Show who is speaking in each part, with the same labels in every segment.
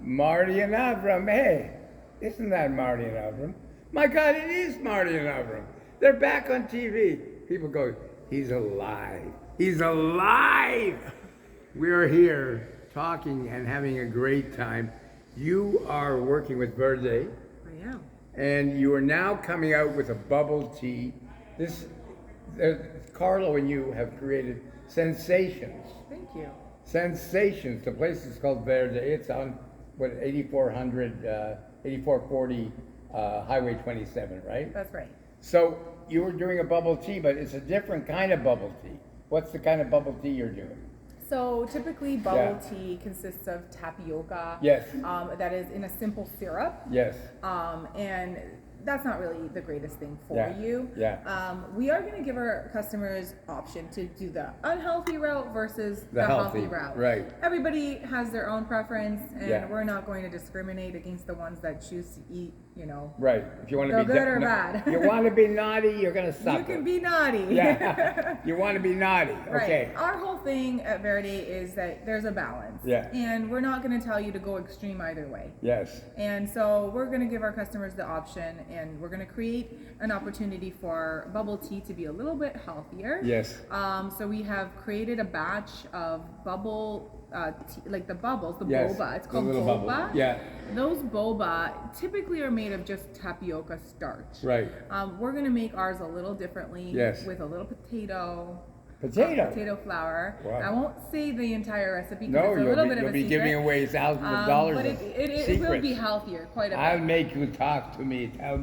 Speaker 1: Marty and Avrum. Hey, isn't that Marty and Avrum? My God, it is Marty and Avrum. They're back on TV. People go, he's alive. He's alive. We're here talking and having a great time. You are working with Verde.
Speaker 2: I am.
Speaker 1: And you are now coming out with a bubble tea. Carlo and you have created sensations.
Speaker 2: Thank you.
Speaker 1: Sensations. The place is called Verde. It's on, 8440 Highway 27, right?
Speaker 2: That's right.
Speaker 1: So you were doing a bubble tea, but it's a different kind of bubble tea. What's the kind of bubble tea you're doing?
Speaker 2: So typically bubble tea consists of tapioca.
Speaker 1: Yes.
Speaker 2: That is in a simple syrup.
Speaker 1: Yes.
Speaker 2: And that's not really the greatest thing for you.
Speaker 1: Yeah.
Speaker 2: We are going to give our customers option to do the unhealthy route versus the
Speaker 1: healthy
Speaker 2: route.
Speaker 1: Right.
Speaker 2: Everybody has their own preference, and we're not going to discriminate against the ones that choose to eat,
Speaker 1: Right. If you want to be
Speaker 2: good or bad.
Speaker 1: You want to be naughty, you're going to suffer.
Speaker 2: You can be naughty.
Speaker 1: Yeah. You want to be naughty.
Speaker 2: Right.
Speaker 1: Okay.
Speaker 2: Our whole thing at Verde is that there's a balance.
Speaker 1: Yeah.
Speaker 2: And we're not going to tell you to go extreme either way.
Speaker 1: Yes.
Speaker 2: And so we're going to give our customers the option, and we're going to create an opportunity for bubble tea to be a little bit healthier.
Speaker 1: Yes.
Speaker 2: So we have created a batch of bubble tea, like the bubbles, the
Speaker 1: Yes.
Speaker 2: boba. It's called
Speaker 1: The little
Speaker 2: boba.
Speaker 1: bubble. Yeah.
Speaker 2: Those boba typically are made of just tapioca starch.
Speaker 1: Right.
Speaker 2: We're going to make ours a little differently.
Speaker 1: Yes.
Speaker 2: With a little potato flour.
Speaker 1: Wow.
Speaker 2: I won't say the entire recipe because
Speaker 1: No,
Speaker 2: it's a little bit of
Speaker 1: you'll
Speaker 2: a
Speaker 1: be
Speaker 2: secret.
Speaker 1: giving away thousands of dollars
Speaker 2: But
Speaker 1: of
Speaker 2: it will be
Speaker 1: secrets.
Speaker 2: healthier, quite a bit.
Speaker 1: I'll make you talk to me. Tell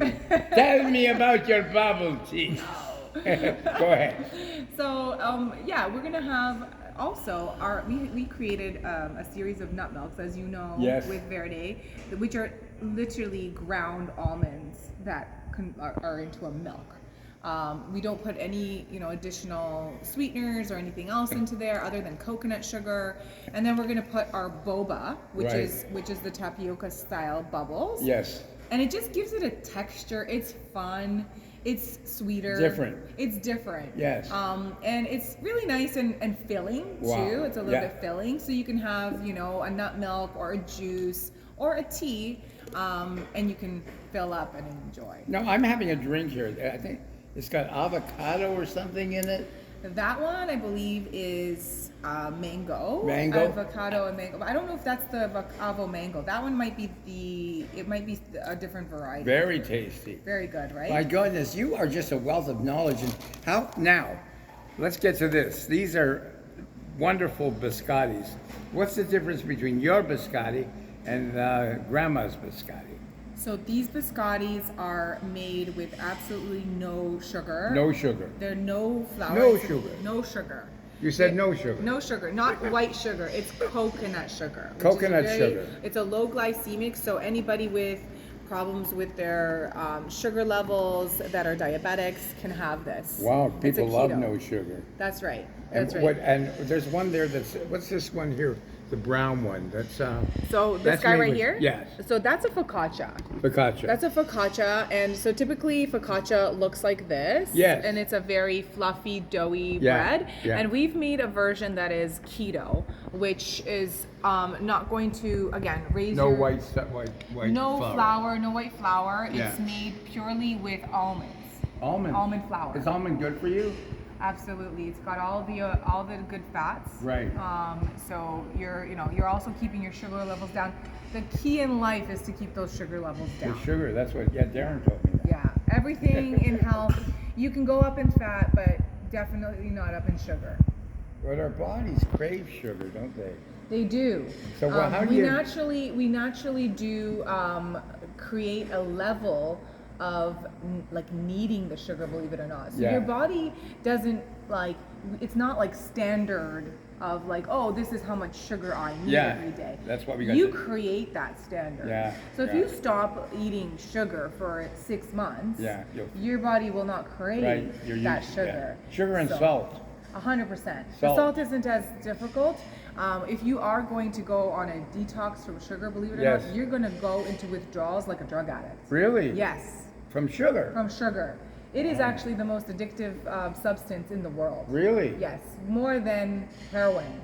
Speaker 1: me about your bubble tea. Go ahead.
Speaker 2: So we're gonna have also we created a series of nut milks, as you know,
Speaker 1: Yes.
Speaker 2: with Verde, which are literally ground almonds that are into a milk. We don't put any, additional sweeteners or anything else into there other than coconut sugar. And then we're going to put our boba, which is the tapioca style bubbles.
Speaker 1: Yes.
Speaker 2: And it just gives it a texture. It's fun. It's sweeter.
Speaker 1: Different.
Speaker 2: It's different.
Speaker 1: Yes.
Speaker 2: And it's really nice and filling too. It's a little bit filling. So you can have, a nut milk or a juice or a tea, and you can fill up and enjoy.
Speaker 1: No, I'm having a drink here. I think it's got avocado or something in it.
Speaker 2: That one, I believe, is mango.
Speaker 1: Mango?
Speaker 2: Avocado and mango. I don't know if that's the avo mango. That one might be a different variety.
Speaker 1: Very tasty.
Speaker 2: Very good, right?
Speaker 1: My goodness, you are just a wealth of knowledge. And now, let's get to this. These are wonderful biscottis. What's the difference between your biscotti and Grandma's biscotti?
Speaker 2: So these biscottis are made with absolutely no sugar.
Speaker 1: No sugar.
Speaker 2: They're no flour.
Speaker 1: No sugar.
Speaker 2: No sugar.
Speaker 1: You said no sugar.
Speaker 2: No sugar, not white sugar. It's coconut sugar.
Speaker 1: Coconut sugar.
Speaker 2: It's a low glycemic, so anybody with problems with their sugar levels that are diabetics can have this.
Speaker 1: Wow,
Speaker 2: It's a
Speaker 1: people love
Speaker 2: keto.
Speaker 1: no sugar.
Speaker 2: That's right.
Speaker 1: And
Speaker 2: That's right.
Speaker 1: And there's one there what's this one here? The brown one. That's
Speaker 2: So this
Speaker 1: that's
Speaker 2: guy
Speaker 1: made
Speaker 2: right
Speaker 1: with-
Speaker 2: here?
Speaker 1: Yes.
Speaker 2: So that's a focaccia.
Speaker 1: Focaccia.
Speaker 2: That's a focaccia, and so typically focaccia looks like this.
Speaker 1: Yes.
Speaker 2: And it's a very fluffy, doughy
Speaker 1: Yeah,
Speaker 2: bread.
Speaker 1: yeah.
Speaker 2: And we've made a version that is keto, which is not going to, again, raise
Speaker 1: no
Speaker 2: your...
Speaker 1: white
Speaker 2: No
Speaker 1: flour.
Speaker 2: flour, no white flour.
Speaker 1: Yeah.
Speaker 2: It's made purely with almonds.
Speaker 1: Almond.
Speaker 2: Almond flour.
Speaker 1: Is almond good for you?
Speaker 2: Absolutely, it's got all the good fats.
Speaker 1: Right.
Speaker 2: So you're also keeping your sugar levels down. The key in life is to keep those sugar levels down.
Speaker 1: The sugar. That's what. Yeah, Darren told me that.
Speaker 2: Yeah, everything in health, you can go up in fat, but definitely not up in sugar.
Speaker 1: But our bodies crave sugar, don't they?
Speaker 2: They do.
Speaker 1: So how do
Speaker 2: we
Speaker 1: you?
Speaker 2: naturally do create a level of needing the sugar, believe it or not. So your body doesn't it's not like standard of oh, this is how much sugar I need every day.
Speaker 1: That's what we got.
Speaker 2: You create that standard.
Speaker 1: Yeah.
Speaker 2: So if you stop eating sugar for 6 months, your body will not create that sugar.
Speaker 1: Yeah. Sugar and salt.
Speaker 2: 100%. The salt isn't as difficult. If you are going to go on a detox from sugar, believe it or not, you're going to go into withdrawals like a drug addict.
Speaker 1: Really?
Speaker 2: Yes.
Speaker 1: From sugar?
Speaker 2: From sugar. It is actually the most addictive substance in the world.
Speaker 1: Really?
Speaker 2: Yes. More than heroin.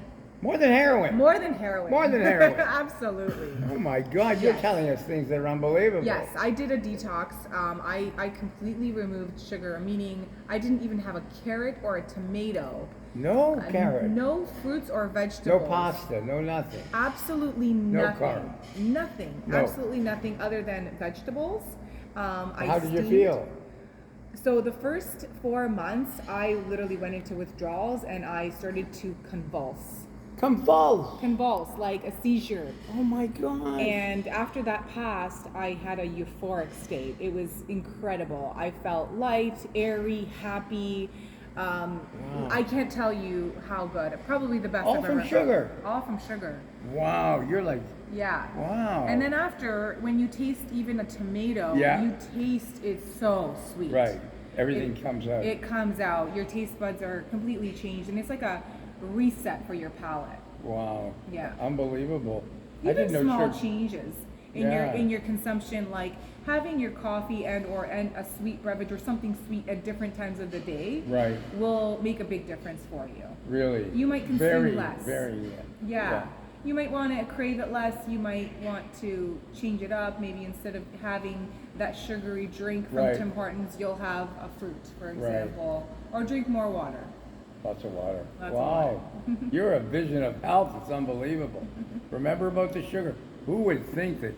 Speaker 1: More than heroin.
Speaker 2: More than heroin.
Speaker 1: More than heroin.
Speaker 2: Absolutely.
Speaker 1: Oh my God, you're
Speaker 2: Yes.
Speaker 1: telling us things that are unbelievable.
Speaker 2: Yes, I did a detox. I completely removed sugar, meaning I didn't even have a carrot or a tomato.
Speaker 1: No carrot.
Speaker 2: No fruits or
Speaker 1: No
Speaker 2: vegetables.
Speaker 1: pasta. No nothing.
Speaker 2: Absolutely
Speaker 1: No
Speaker 2: nothing.
Speaker 1: carb.
Speaker 2: Nothing.
Speaker 1: No.
Speaker 2: Absolutely nothing other than vegetables.
Speaker 1: How did you
Speaker 2: steamed.
Speaker 1: feel?
Speaker 2: So the first 4 months, I literally went into withdrawals and I started to convulse. Convulse, like a seizure.
Speaker 1: Oh my God.
Speaker 2: And after that passed, I had a euphoric state. It was incredible. I felt light, airy, happy.
Speaker 1: Wow.
Speaker 2: I can't tell you how good. Probably the best
Speaker 1: All
Speaker 2: I've
Speaker 1: from
Speaker 2: ever
Speaker 1: sugar.
Speaker 2: All from sugar.
Speaker 1: Wow, you're like,
Speaker 2: Yeah.
Speaker 1: wow.
Speaker 2: And then after, when you taste even a tomato,
Speaker 1: Yeah.
Speaker 2: you taste it's so sweet.
Speaker 1: Right. Everything comes out.
Speaker 2: It comes out. Your taste buds are completely changed, and it's like a reset for your palate.
Speaker 1: Wow.
Speaker 2: Yeah.
Speaker 1: Unbelievable. I
Speaker 2: Even
Speaker 1: didn't know
Speaker 2: small
Speaker 1: sugar.
Speaker 2: changes in
Speaker 1: Yeah.
Speaker 2: your consumption, like having your coffee and a sweet beverage or something sweet at different times of the day,
Speaker 1: Right.
Speaker 2: will make a big difference for you.
Speaker 1: Really.
Speaker 2: You might consume
Speaker 1: very,
Speaker 2: less.
Speaker 1: Very.
Speaker 2: Yeah. You might want to crave it less. You might want to change it up. Maybe instead of having that sugary drink from
Speaker 1: Right.
Speaker 2: Tim Hortons, you'll have a fruit, for
Speaker 1: Right.
Speaker 2: example, or drink more water.
Speaker 1: Lots of water.
Speaker 2: Lots of
Speaker 1: Wow. You're a vision of health. It's unbelievable. Remember about the sugar? Who would think that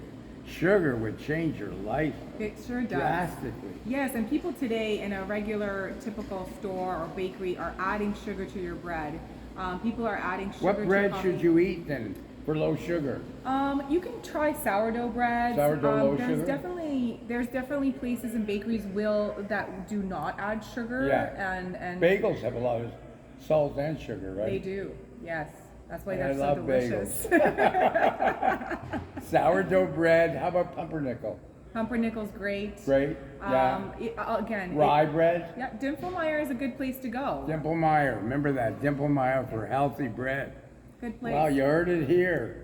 Speaker 1: sugar would change your life
Speaker 2: It sure does.
Speaker 1: drastically?
Speaker 2: Yes, and people today in a regular, typical store or bakery are adding sugar to your bread. People are adding sugar
Speaker 1: What
Speaker 2: to
Speaker 1: bread
Speaker 2: coffee.
Speaker 1: should you eat then for low sugar?
Speaker 2: You can try sourdough bread.
Speaker 1: Sourdough low
Speaker 2: there's
Speaker 1: sugar?
Speaker 2: definitely places and bakeries that do not add sugar.
Speaker 1: Yeah.
Speaker 2: And
Speaker 1: Bagels have a lot of salt and sugar, right?
Speaker 2: they do. Yes, that's why
Speaker 1: And
Speaker 2: they're
Speaker 1: I
Speaker 2: so
Speaker 1: love
Speaker 2: delicious.
Speaker 1: Sourdough bread. How about pumpernickel?
Speaker 2: Pumpernickel's great.
Speaker 1: Great. Yeah.
Speaker 2: Again,
Speaker 1: Rye bread.
Speaker 2: yeah, Dinkelmeyer is a good place to go.
Speaker 1: Dimple Meyer. Remember that. Dimple Meyer for healthy bread.
Speaker 2: Good place.
Speaker 1: Wow, you heard it here.